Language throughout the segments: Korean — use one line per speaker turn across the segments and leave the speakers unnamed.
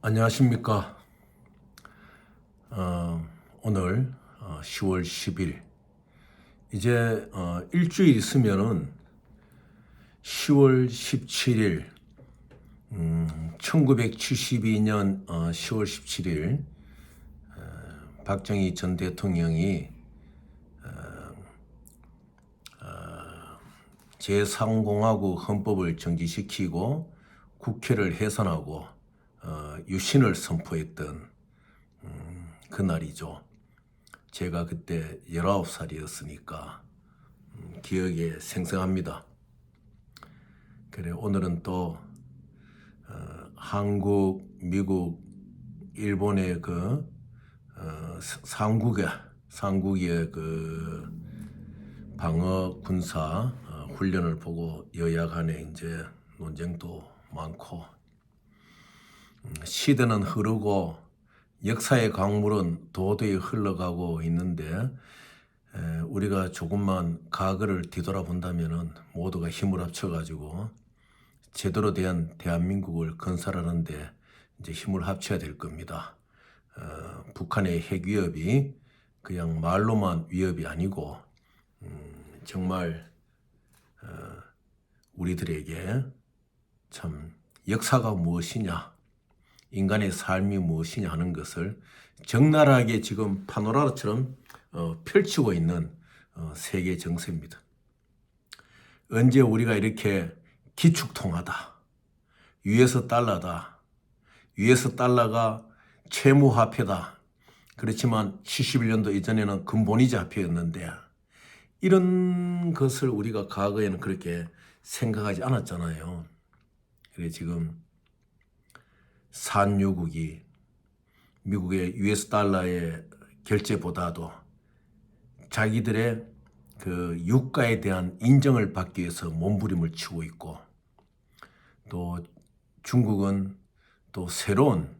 안녕하십니까. 오늘 10월 10일 이제 일주일 있으면은 10월 17일 1972년 10월 17일 박정희 전 대통령이 제3공화국 헌법을 정지시키고 국회를 해산하고 유신을 선포했던 그날이죠. 제가 그때 19살이었으니까 기억에 생생합니다. 그래 오늘은 또 한국, 미국, 일본의 그 삼국의 그 방어 군사 훈련을 보고 여야 간에 이제 논쟁도 많고 시대는 흐르고 역사의 강물은 도도히 흘러가고 있는데 우리가 조금만 과거를 뒤돌아본다면은 모두가 힘을 합쳐가지고 제대로 된 대한민국을 건설하는데 이제 힘을 합쳐야 될 겁니다. 북한의 핵 위협이 그냥 말로만 위협이 아니고 정말 우리들에게 참 역사가 무엇이냐, 인간의 삶이 무엇이냐 하는 것을 적나라하게 지금 파노라마처럼 펼치고 있는 세계 정세입니다. 언제 우리가 이렇게 기축통화다, 위에서 달러다, 위에서 달러가 채무화폐다. 그렇지만 71년도 이전에는 근본이자화폐였는데 이런 것을 우리가 과거에는 그렇게 생각하지 않았잖아요. 그래 지금 산유국이 미국의 US 달러의 결제보다도 자기들의 그 유가에 대한 인정을 받기 위해서 몸부림을 치고 있고, 또 중국은 또 새로운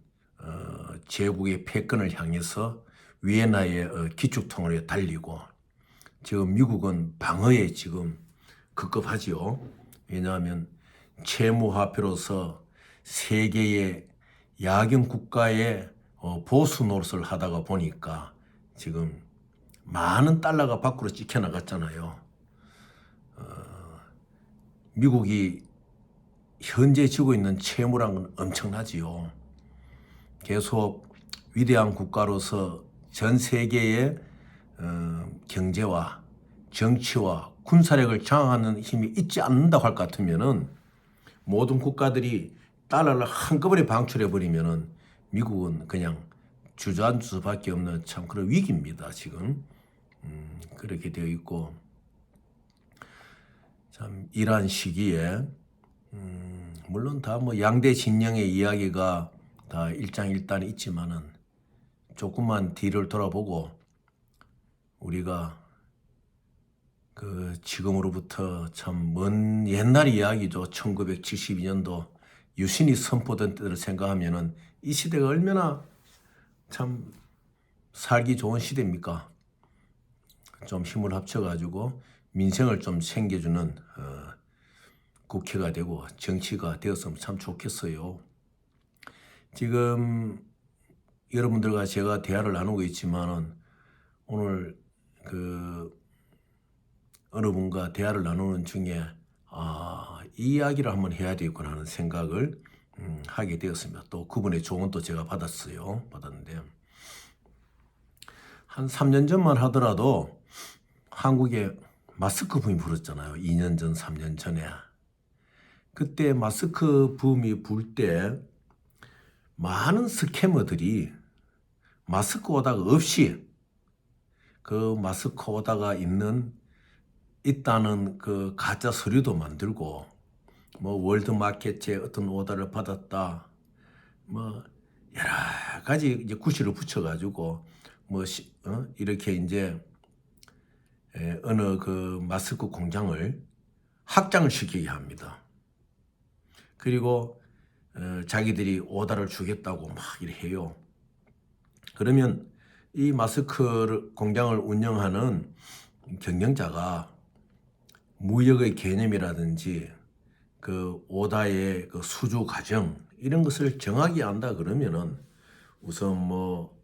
제국의 패권을 향해서 위엔나의 기축통화에 달리고, 지금 미국은 방어에 지금 급급하지요. 왜냐하면 채무화폐로서 세계의 야경 국가의 보수 노릇을 하다가 보니까 지금 많은 달러가 밖으로 찍혀 나갔잖아요. 미국이 현재 지고 있는 채무량은 엄청나지요. 계속 위대한 국가로서 전 세계의 경제와 정치와 군사력을 장악하는 힘이 있지 않는다고 할 것 같으면은 모든 국가들이 달러를 한꺼번에 방출해 버리면은 미국은 그냥 주저앉을 수밖에 없는 참 그런 위기입니다. 지금 그렇게 되어 있고, 참 이러한 시기에 물론 다 뭐 양대 진영의 이야기가 다 일장일단이 있지만은 조금만 뒤를 돌아보고 우리가 그 지금으로부터 참 먼 옛날 이야기죠. 1972년도 유신이 선포된 때를 생각하면은 이 시대가 얼마나 참 살기 좋은 시대입니까? 좀 힘을 합쳐가지고 민생을 좀 챙겨주는 국회가 되고 정치가 되었으면 참 좋겠어요. 지금 여러분들과 제가 대화를 나누고 있지만은 오늘 그 어느 분과 대화를 나누는 중에 이 이야기를 한번 해야 되겠구나 하는 생각을 하게 되었습니다. 또 그분의 조언도 제가 받았는데 한 3년 전만 하더라도 한국에 마스크 붐이 불었잖아요. 2년 전, 3년 전에. 그때 마스크 붐이 불 때 많은 스캐머들이 마스크 오다가 없이 그 마스크 오다가 있다는 그 가짜 서류도 만들고, 뭐 월드마켓에 어떤 오다를 받았다, 뭐 여러 가지 이제 구실을 붙여가지고 뭐 이렇게 이제 어느 그 마스크 공장을 확장을 시키게 합니다. 그리고 자기들이 오다를 주겠다고 막 이렇게 해요. 그러면 이 마스크 공장을 운영하는 경영자가 무역의 개념이라든지 그 오다의 그 수주 과정 이런 것을 정확히 안다 그러면은 우선 뭐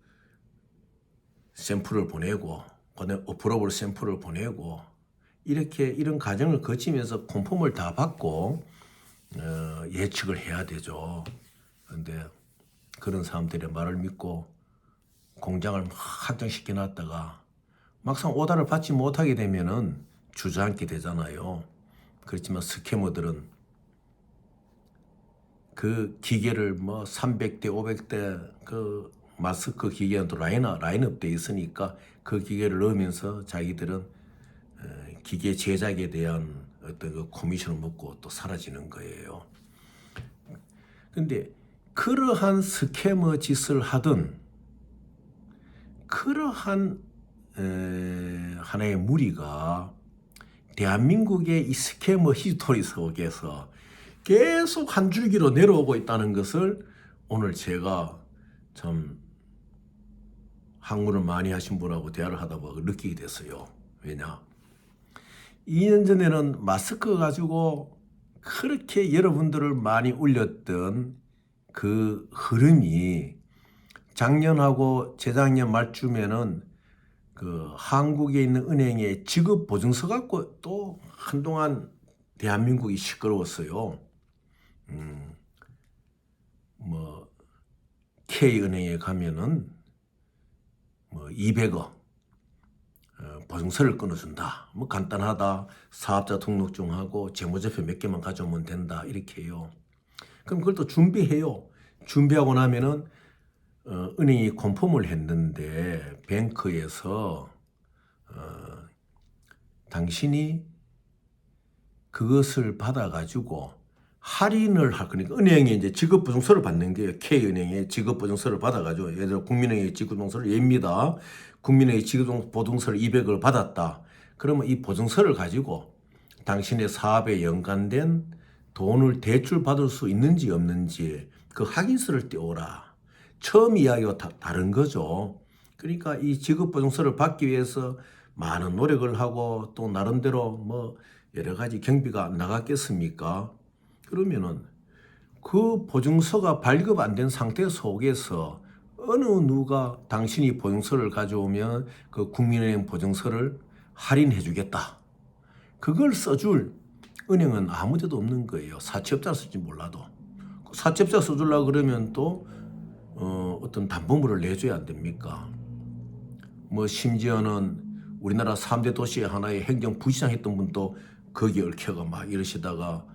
샘플을 보내고 그다음에 어프로벌 샘플을 보내고 이렇게 이런 과정을 거치면서 컨펌을 다 받고 예측을 해야 되죠. 그런데 그런 사람들의 말을 믿고 공장을 막 확장시켜 놨다가 막상 오다를 받지 못하게 되면은 주저앉게 되잖아요. 그렇지만 스캐머들은 그 기계를 뭐 300대, 500대 그 마스크 기계는 또 라인업 돼 있으니까 그 기계를 넣으면서 자기들은 기계 제작에 대한 어떤 그 코미션을 먹고 또 사라지는 거예요. 근데 그러한 스캐머 짓을 하던 그러한 하나의 무리가 대한민국의 이 스캐머 히스토리 속에서 계속 한 줄기로 내려오고 있다는 것을 오늘 제가 참 학문을 많이 하신 분하고 대화를 하다 보고 느끼게 됐어요. 왜냐? 2년 전에는 마스크 가지고 그렇게 여러분들을 많이 울렸던 그 흐름이 작년하고 재작년 말쯤에는 그 한국에 있는 은행의 지급 보증서 갖고 또 한동안 대한민국이 시끄러웠어요. 뭐 K은행에 가면은 뭐 200억 보증서를 끊어준다. 뭐 간단하다. 사업자 등록증하고 재무제표 몇 개만 가져오면 된다. 이렇게 해요. 그럼 그걸 또 준비해요. 준비하고 나면은 은행이 컨펌을 했는데 뱅크에서 당신이 그것을 받아가지고 할인을 할 거니까 은행에 이제 지급보증서를 받는 게요. K은행에 지급보증서를 받아가지고 예를 들어 국민은행의 지급보증서를 예입니다. 국민은행의 지급보증서를 200을 받았다. 그러면 이 보증서를 가지고 당신의 사업에 연관된 돈을 대출 받을 수 있는지 없는지 그 확인서를 떼오라. 처음 이야기와 다른 거죠. 그러니까 이 지급보증서를 받기 위해서 많은 노력을 하고 또 나름대로 뭐 여러 가지 경비가 나갔겠습니까? 그러면은 그 보증서가 발급 안 된 상태 속에서 어느 누가 당신이 보증서를 가져오면 그 국민은행 보증서를 할인해 주겠다. 그걸 써줄 은행은 아무 데도 없는 거예요. 사채업자 쓸지 몰라도. 사채업자 써주려고 그러면 또 어떤 담보물을 내줘야 안 됩니까? 뭐 심지어는 우리나라 3대 도시의 하나의 행정부시장 했던 분도 거기에 얽혀가 막 이러시다가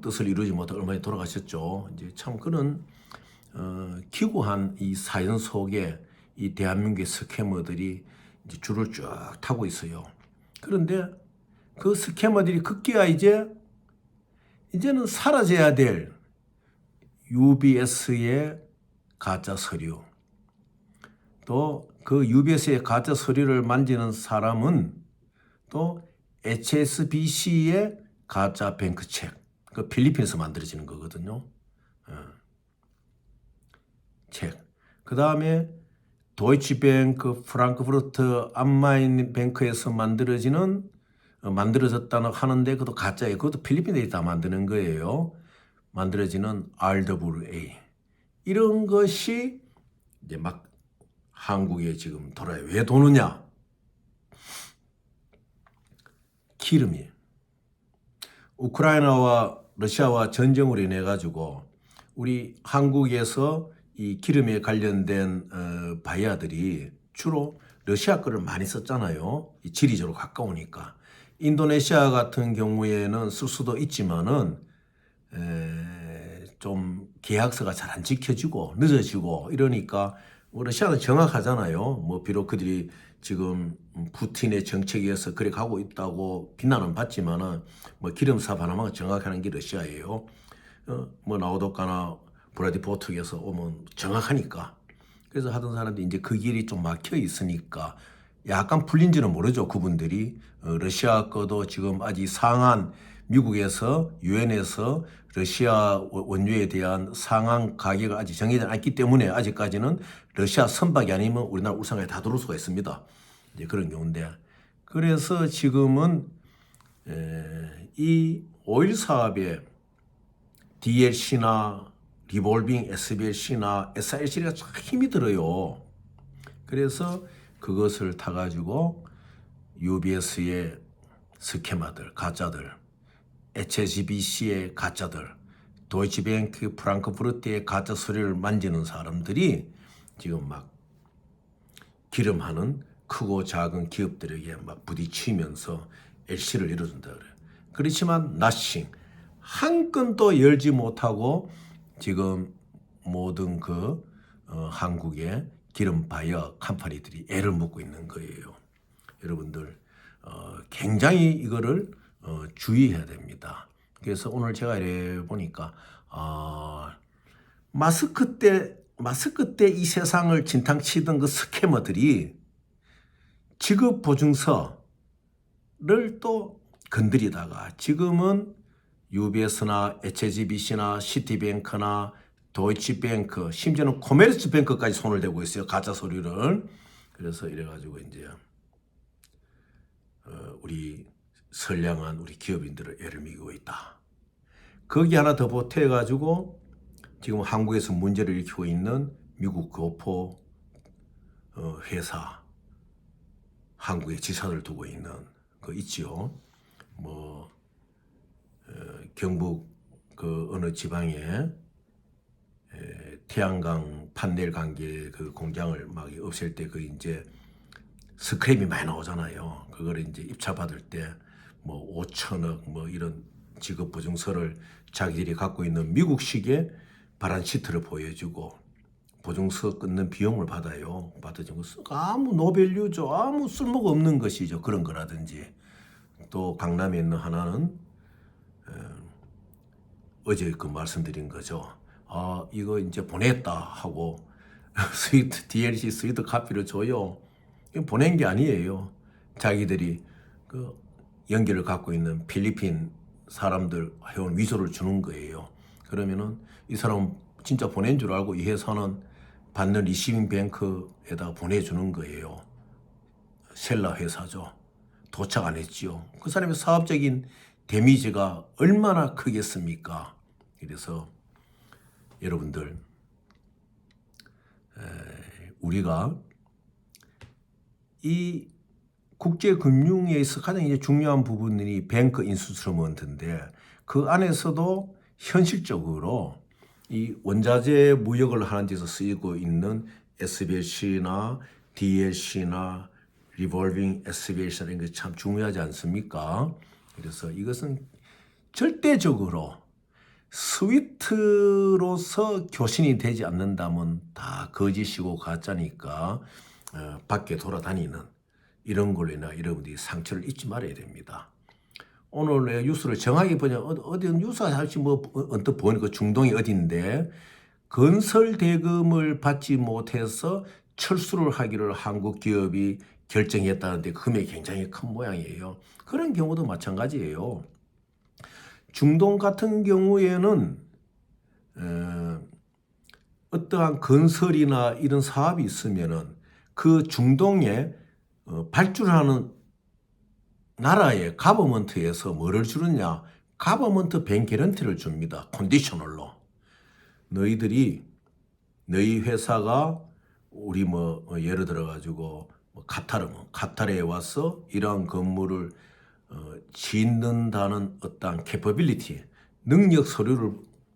뜻을 이루지 못하고 얼마 전에 돌아가셨죠. 이제 참 그런 기구한 이 사연 속에 이 대한민국의 스캐머들이 이제 줄을 쭉 타고 있어요. 그런데 그 스캐머들이 급기야 이제는 사라져야 될 UBS의 가짜 서류, 또 그 UBS의 가짜 서류를 만지는 사람은 또 HSBC의 가짜 뱅크책, 그 필리핀에서 만들어지는 거거든요. 책. 그 다음에 도이치뱅크 프랑크푸르트 암마인 뱅크에서 만들어졌다는 하는데 그것도 가짜예요. 그것도 필리핀에서 다 만드는 거예요. 만들어지는 RWA. 이런 것이 이제 막 한국에 지금 돌아요. 왜 도느냐? 기름이. 우크라이나와 러시아와 전쟁으로 인해 가지고 우리 한국에서 이 기름에 관련된 바이어들이 주로 러시아 거를 많이 썼잖아요. 이 지리적으로 가까우니까. 인도네시아 같은 경우에는 쓸 수도 있지만은 좀 계약서가 잘 안 지켜지고 늦어지고 이러니까 러시아는 정확하잖아요. 뭐 비록 그들이 지금 푸틴의 정책에 의해서 그래 가고 있다고 비난은 받지만은 뭐 기름사 바나마가 정확하는 게 러시아예요. 뭐 나우도카나 브라디포트에서 오면 정확하니까. 그래서 하던 사람들이 이제 그 길이 좀 막혀 있으니까 약간 풀린지는 모르죠. 그분들이 러시아 거도 지금 아직 상한 미국에서 유엔에서 러시아 원유에 대한 상한 가격을 아직 정해지지 않기 때문에 아직까지는 러시아 선박이 아니면 우리나라 울산까지 다 들어올 수가 있습니다. 이제 그런 경우인데 그래서 지금은 이 오일 사업에 DLC나 리볼빙 SBLC나 SILC가 참 힘이 들어요. 그래서 그것을 타가지고 UBS의 스캐마들, 가짜들, HSBC의 가짜들, 도이치뱅크 프랑크푸르트의 가짜 서류를 만지는 사람들이 지금 막 기름하는 크고 작은 기업들에게 막 부딪히면서 LC를 열어준다 그래요. 그렇지만 나싱 한 건도 열지 못하고 지금 모든 한국의 기름 바이어 컴퍼니들이 애를 먹고 있는 거예요. 여러분들 굉장히 이거를 주의해야 됩니다. 그래서 오늘 제가 이래 보니까 마스크 때 이 세상을 진탕치던 그 스캐머들이 지급 보증서를 또 건드리다가 지금은 UBS나 HSBC나 시티뱅크나 도이치뱅크 심지어는 코메르츠뱅크까지 손을 대고 있어요. 가짜 서류를. 그래서 이래가지고 이제 우리 선량한 우리 기업인들을 애를 먹이고 있다. 거기 하나 더 보태가지고 지금 한국에서 문제를 일으키고 있는 미국 교포 회사 한국에 지사를 두고 있는 거 있지요. 뭐 경북 그 어느 지방에 태양광 판넬 관계 그 공장을 막 없앨 때 그 이제 스크랩이 많이 나오잖아요. 그걸 이제 입찰 받을 때 뭐 5천억 뭐 이런 지급 보증서를 자기들이 갖고 있는 미국식의 발안 시트를 보여주고 보증서 끊는 비용을 받아요. 받아준 거 아무 노밸류죠. 아무 쓸모가 없는 것이죠. 그런 거라든지. 또 강남에 있는 하나는 어제 그 말씀드린 거죠. 이거 이제 보냈다 하고 스위트 DLC 스위트 카피를 줘요. 보낸 게 아니에요. 자기들이 그 연결을 갖고 있는 필리핀 사람들 해온 위조를 주는 거예요. 그러면은 이 사람 진짜 보낸 줄 알고 이 회사는 받는 리시빙 뱅크에다 보내주는 거예요. 셀러 회사죠. 도착 안 했지요. 그 사람의 사업적인 데미지가 얼마나 크겠습니까? 그래서 여러분들 우리가 이 국제금융에 있어 가장 이제 중요한 부분이 뱅크 인스트루먼트인데 그 안에서도 현실적으로 이 원자재 무역을 하는 데서 쓰이고 있는 SBLC나 DLC나 리볼빙 SBLC나 이런 게 참 중요하지 않습니까? 그래서 이것은 절대적으로 스위트로서 교신이 되지 않는다면 다 거짓이고 가짜니까 밖에 돌아다니는 이런 걸로 인해 여러분들이 상처를 입지 말아야 됩니다. 오늘 뉴스를 정확히 보냐 어디 뉴스가 사실 뭐 언뜻 보니까 중동이 어딘데 건설 대금을 받지 못해서 철수를 하기를 한국 기업이 결정했다는데 금액이 굉장히 큰 모양이에요. 그런 경우도 마찬가지예요. 중동 같은 경우에는 어떠한 건설이나 이런 사업이 있으면은 그 중동에 발주하는 나라의 가버먼트에서 뭐를 주느냐? 가버먼트 뱅 개런티를 줍니다. 컨디셔널로. 너희 회사가 우리 예를 들어 가지고 카타르에 와서 이러한 건물을 짓는다는 어떤 캐퍼빌리티, 능력 서류를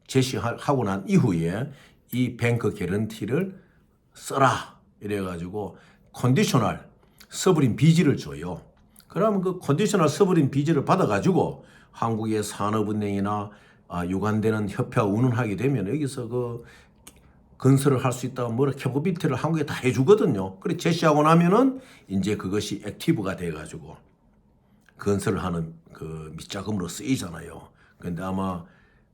제시하고 난 이후에 이 뱅크 개런티를 써라. 이래가지고 컨디셔널 서브린 비지를 줘요. 그러면 그 컨디셔널 서브린 비지를 받아가지고 한국의 산업은행이나 유관되는 협회와 운운하게 되면 여기서 그 건설을 할 수 있다고 뭐라 캐퍼빌리티를 한국에 다 해주거든요. 그래 제시하고 나면은 이제 그것이 액티브가 돼가지고 건설을 하는 그 밑자금으로 쓰이잖아요. 그런데 아마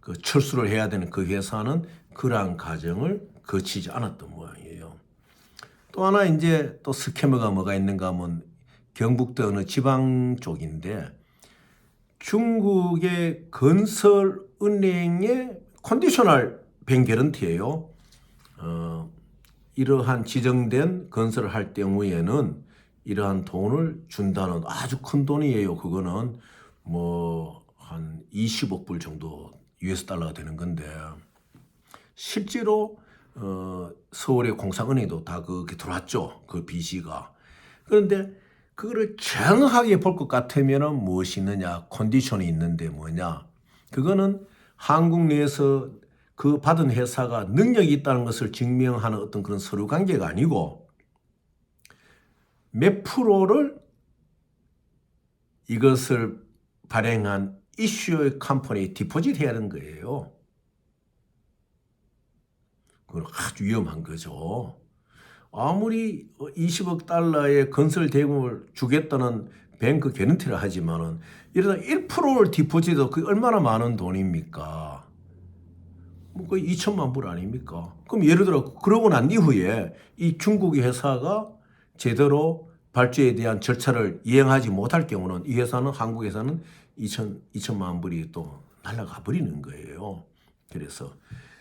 그 철수를 해야 되는 그 회사는 그러한 과정을 거치지 않았던 모양이에요. 또 하나 이제 또 스캐머가 뭐가 있는가 하면 경북도 어느 지방 쪽인데 중국의 건설은행의 컨디셔널 뱅 개런티예요. 이러한 지정된 건설을 할 경우에는 이러한 돈을 준다는 아주 큰 돈이에요. 그거는 뭐 한 20억 불 정도 US 달러가 되는 건데 실제로 서울의 공사은행도 다 그게 들어왔죠. 그 빚이가. 그런데 그거를 정확하게 볼 것 같으면 무엇이 있느냐? 컨디션이 있는데 뭐냐? 그거는 한국 내에서 그 받은 회사가 능력이 있다는 것을 증명하는 어떤 그런 서류 관계가 아니고 몇 프로를 이것을 발행한 이슈의 컴퍼니에 디포짓 해야 하는 거예요. 그건 아주 위험한 거죠. 아무리 20억 달러의 건설 대금을 주겠다는 뱅크 개런티를 하지만은 이러다 1%를 디포짓해도 그게 얼마나 많은 돈입니까? 뭐 거의 2천만 불 아닙니까? 그럼 예를 들어 그러고 난 이후에 이 중국의 회사가 제대로 발주에 대한 절차를 이행하지 못할 경우는 이 회사는 한국 회사는 2천만 불이 또 날아가 버리는 거예요. 그래서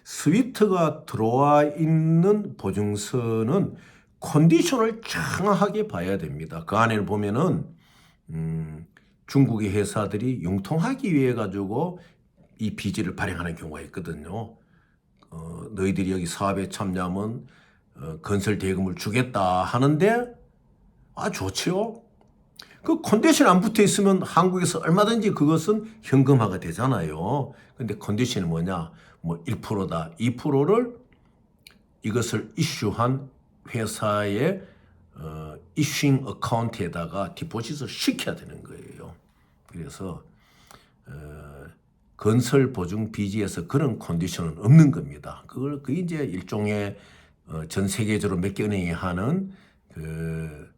스위프트가 들어와 있는 보증서는 컨디션을 정확하게 봐야 됩니다. 그 안에 보면은 중국의 회사들이 융통하기 위해 가지고 이 빚을 발행하는 경우가 있거든요. 너희들이 여기 사업에 참여하면 건설 대금을 주겠다 하는데 좋지요. 그 컨디션 안 붙어 있으면 한국에서 얼마든지 그것은 현금화가 되잖아요. 근데 컨디션이 뭐냐? 뭐 1%다, 2%를 이것을 이슈한 회사의 이슈잉 어카운트에다가 디포짓을 시켜야 되는 거예요. 그래서 건설 보증 비지에서 그런 컨디션은 없는 겁니다. 그게 이제 일종의 전 세계적으로 몇 개 은행이 하는 그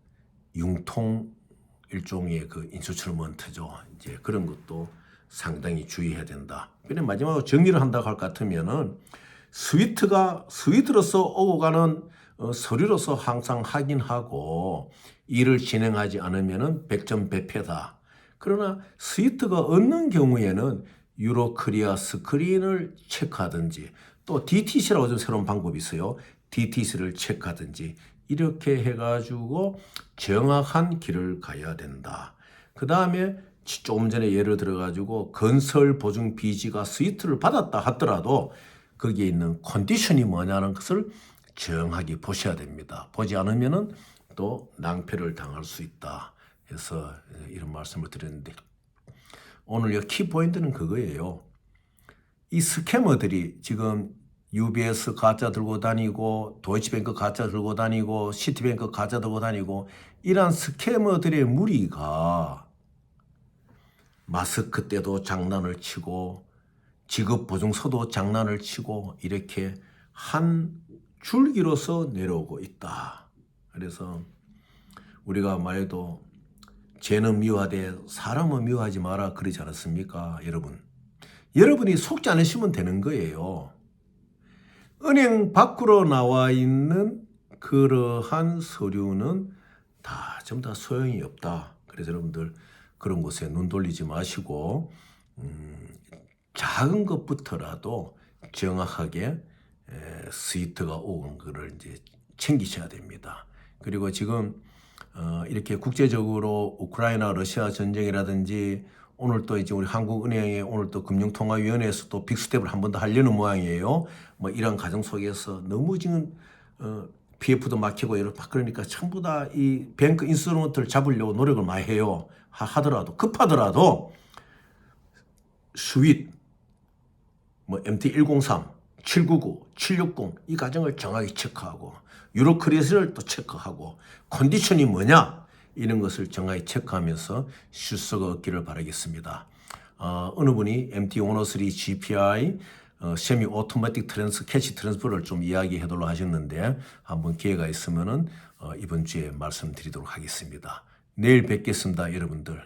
융통 일종의 그 인스트루먼트죠. 이제 그런 것도 상당히 주의해야 된다. 그래 마지막으로 정리를 한다고 할 것 같으면은 스위트로서 오고 가는 서류로서 항상 확인하고 일을 진행하지 않으면은 100점 100패다. 그러나 스위트가 없는 경우에는 유로 코리아 스크린을 체크하든지 또 DTC라고 좀 새로운 방법이 있어요. DTC를 체크하든지 이렇게 해가지고 정확한 길을 가야 된다. 그 다음에 조금 전에 예를 들어가지고 건설 보증 비지가 스위트를 받았다 하더라도 거기에 있는 컨디션이 뭐냐는 것을 정확하게 보셔야 됩니다. 보지 않으면은 또 낭패를 당할 수 있다. 그래서 이런 말씀을 드렸는데 오늘 키포인트는 그거예요. 이 스캐머들이 지금 UBS 가짜 들고 다니고 도이치뱅크 가짜 들고 다니고 시티뱅크 가짜 들고 다니고 이러한 스캐머들의 무리가 마스크 때도 장난을 치고 직업보증서도 장난을 치고 이렇게 한 줄기로서 내려오고 있다. 그래서 우리가 말해도 죄는 미워하되 사람은 미워하지 마라 그러지 않았습니까? 여러분이 속지 않으시면 되는 거예요. 은행 밖으로 나와 있는 그러한 서류는 전부 다 소용이 없다. 그래서 여러분들 그런 곳에 눈 돌리지 마시고 작은 것부터라도 정확하게 스위트가 온 거를 이제 챙기셔야 됩니다. 그리고 지금 이렇게 국제적으로 우크라이나 러시아 전쟁이라든지 오늘 또 이제 우리 한국은행의 오늘 또 금융통화위원회에서 또 빅스텝을 한 번 더 하려는 모양이에요. 뭐 이런 과정 속에서 너무 지금 PF도 막히고 이런 그러니까 전부 다 이 뱅크 인스트루먼트를 잡으려고 노력을 많이 해요. 하더라도 급하더라도 스윗 뭐 MT103, 799, 760 이 과정을 정확히 체크하고 유로크리스를 또 체크하고 컨디션이 뭐냐 이런 것을 정확히 체크하면서 실수가 없기를 바라겠습니다. 어느 분이 MT103 GPI 세미 오토매틱 캐시 트랜스퍼를 좀 이야기해달라고 하셨는데 한번 기회가 있으면은 이번 주에 말씀드리도록 하겠습니다. 내일 뵙겠습니다, 여러분들.